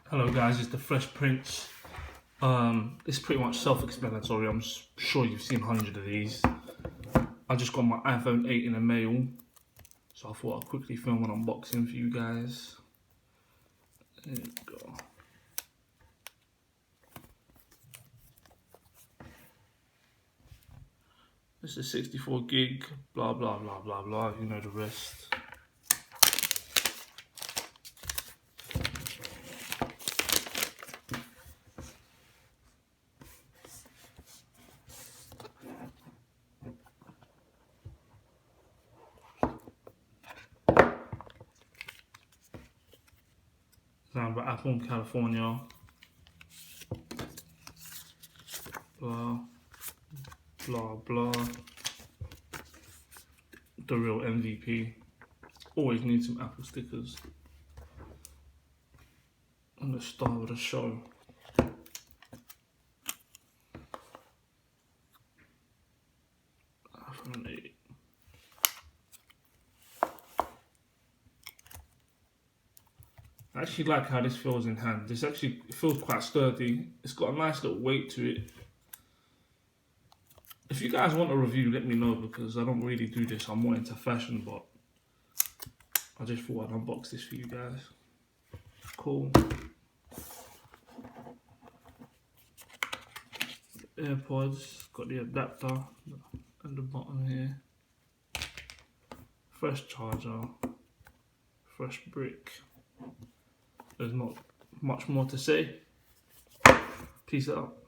Hello guys, it's the Fresh Prince. It's pretty much self-explanatory. I'm sure you've seen hundreds of these. I just got my iPhone 8 in the mail, so I thought I'd quickly film an unboxing for you guys. There you go. This is 64 gig, blah blah blah blah blah, you know the rest. Designed by Apple in California. Blah blah blah. The real MVP. Always need some Apple stickers. And the star of the show. iPhone 8. I actually like how this feels in hand. This actually feels quite sturdy. It's got a nice little weight to it. If you guys want a review, let me know, because I don't really do this. I'm more into fashion, but I just thought I'd unbox this for you guys. Cool. AirPods, got the adapter at the bottom here. Fresh charger, fresh brick. There's not much more to say. Peace out.